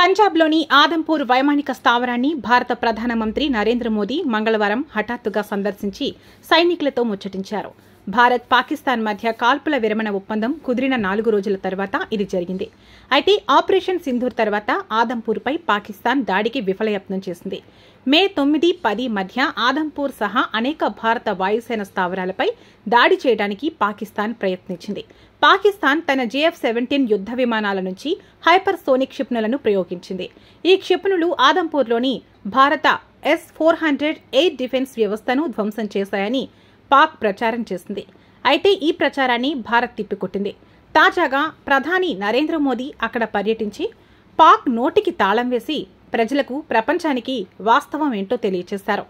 పంజాబ్లోని ఆదంపూర్ వైమానిక స్థావరాన్ని భారత ప్రధానమంత్రి నరేంద్ర మోదీ మంగళవారం హఠాత్తుగా సందర్శించి సైనికులతో ముచ్చటించారు. భారత్ పాకిస్తాన్ మధ్య కాల్పుల విరమణ ఒప్పందం కుదిరిన 4 రోజుల తర్వాత ఇది జరిగింది. అయితే ఆపరేషన్ సింధూర్ తర్వాత ఆదంపూర్పై పాకిస్తాన్ దాడికి విఫలయత్నం చేసింది. మే 9, 10 మధ్య ఆదంపూర్ సహా అనేక భారత వాయుసేన స్థావరాలపై దాడి చేయడానికి పాకిస్తాన్ ప్రయత్నించింది. పాకిస్తాన్ తన JF-17 యుద్ధ విమానాల నుంచి హైపర్సోనిక్ క్షిపణులను ప్రయోగించింది. ఈ క్షిపణులు ఆదంపూర్లోని భారత S-400 ఎయిర్ డిఫెన్స్ వ్యవస్థను ధ్వంసం చేశాయని పాక్ ప్రచారం చేసింది. అయితే ఈ ప్రచారాన్ని భారత్ తిప్పికొట్టింది. తాజాగా ప్రధాని నరేంద్ర మోదీ అక్కడ పర్యటించి పాక్ నోటికి తాళం వేసి ప్రజలకు, ప్రపంచానికి వాస్తవం ఏంటో తెలియచేశారు.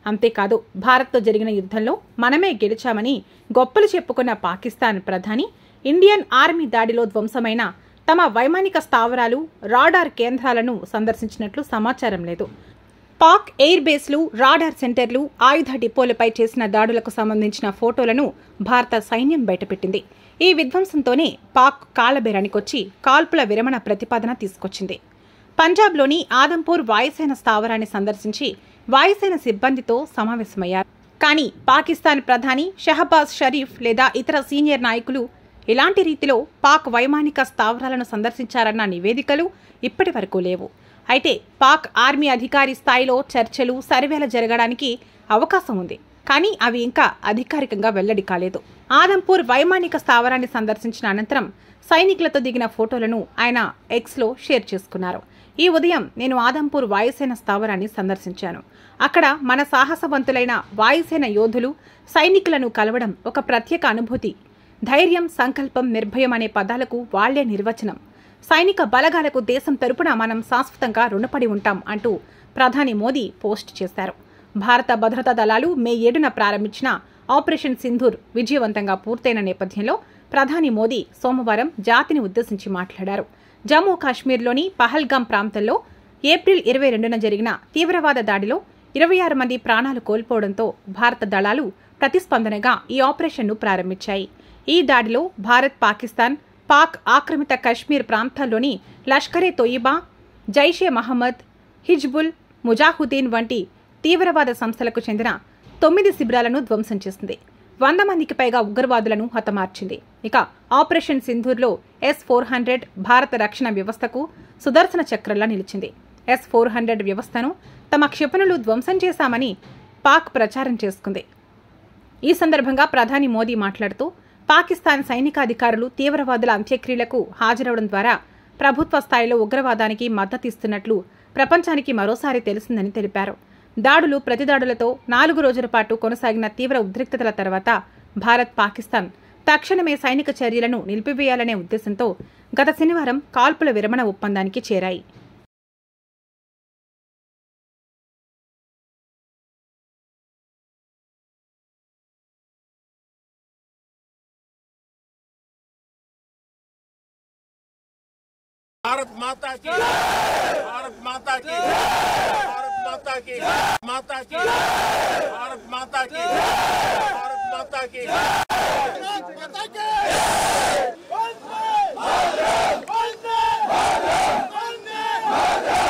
అంతేకాదు, భారత్తో జరిగిన యుద్ధంలో మనమే గెలిచామని గొప్పలు చెప్పుకున్న పాకిస్తాన్ ప్రధాని ఇండియన్ ఆర్మీ దాడిలో ధ్వంసమైన తమ వైమానిక స్థావరాలు, రాడార్ కేంద్రాలను సందర్శించినట్లు సమాచారం లేదు. పాక్ ఎయిర్ బేస్లు, రాడార్ సెంటర్లు, ఆయుధ డిపోలపై చేసిన దాడులకు సంబంధించిన ఫోటోలను భారత సైన్యం బయటపెట్టింది. ఈ విధ్వంసంతోనే పాక్ కాళ్లబేరానికొచ్చి కాల్పుల విరమణ ప్రతిపాదన తీసుకొచ్చింది. పంజాబ్లోని ఆదంపూర్ వాయుసేన స్థావరాన్ని సందర్శించి వాయుసేన సిబ్బందితో సమావేశమయ్యారు. కానీ పాకిస్తాన్ ప్రధాని షహబాజ్ షరీఫ్ లేదా ఇతర సీనియర్ నాయకులు ఇలాంటి రీతిలో పాక్ వైమానిక స్థావరాలను సందర్శించారన్న నివేదికలు ఇప్పటి వరకు లేవు. అయితే పాక్ ఆర్మీ అధికారి స్థాయిలో చర్చలు, సర్వేలు జరగడానికి అవకాశం ఉంది. కానీ అవి ఇంకా అధికారికంగా వెల్లడి కాలేదు. ఆదంపూర్ వైమానిక స్థావరాన్ని సందర్శించిన అనంతరం సైనికులతో దిగిన ఫోటోలను ఆయన ఎక్స్లో షేర్ చేసుకున్నారు. ఈ ఉదయం నేను ఆదంపూర్ వాయుసేన స్థావరాన్ని సందర్శించాను. అక్కడ మన సాహసవంతులైన వాయుసేన యోధులు, సైనికులను కలవడం ఒక ప్రత్యేక అనుభూతి. ధైర్యం, సంకల్పం, నిర్భయం అనే పదాలకు వాళ్లే నిర్వచనం. సైనిక బలగాలకు దేశం తరపున మనం శాశ్వతంగా రుణపడి ఉంటాం అంటూ ప్రధాని మోదీ పోస్ట్ చేశారు. భారత భద్రతా దళాలు మే 7న ప్రారంభించిన ఆపరేషన్ సింధూర్ విజయవంతంగా పూర్తయిన నేపథ్యంలో ప్రధాని మోదీ సోమవారం జాతిని ఉద్దేశించి మాట్లాడారు. జమ్మూ కాశ్మీర్లోని పహల్గాం ప్రాంతంలో ఏప్రిల్ 22న జరిగిన తీవ్రవాద దాడిలో 26 మంది ప్రాణాలు కోల్పోవడంతో భారత దళాలు ప్రతిస్పందనగా ఈ ఆపరేషన్ను ప్రారంభించాయి. ఈ దాడిలో భారత్, పాకిస్తాన్, పాక్ ఆక్రమిత కశ్మీర్ ప్రాంతాల్లోని లష్కరే తోయిబా, జైషే మహమ్మద్, హిజ్బుల్ ముజాహుద్దీన్ వంటి తీవ్రవాద సంస్థలకు చెందిన 9 శిబిరాలను ధ్వంసం చేసింది. 100 మందికి పైగా ఉగ్రవాదులను హతమార్చింది. ఇక ఆపరేషన్ సింధూర్లో S-400 భారత రక్షణ వ్యవస్థకు సుదర్శన చక్రంలా నిలిచింది. S-400 వ్యవస్థను తమ క్షిపణులు ధ్వంసం చేశామని పాక్ ప్రచారం చేసుకుంది. ఈ సందర్భంగా ప్రధాని మోదీ మాట్లాడుతూ పాకిస్తాన్ సైనికాధికారులు తీవ్రవాదుల అంత్యక్రియలకు హాజరవడం ద్వారా ప్రభుత్వ స్థాయిలో ఉగ్రవాదానికి మద్దతిస్తున్నట్లు ప్రపంచానికి మరోసారి తెలిసిందని తెలిపారు. దాడులు, ప్రతిదాడులతో 4 రోజుల పాటు కొనసాగిన తీవ్ర ఉద్రిక్తతల తర్వాత భారత్, పాకిస్తాన్ తక్షణమే సైనిక చర్యలను నిలిపివేయాలనే ఉద్దేశంతో గత శనివారం కాల్పుల విరమణ ఒప్పందానికి చేరాయి. भारत माता की, भारत माता की, भारत माता की, माता की।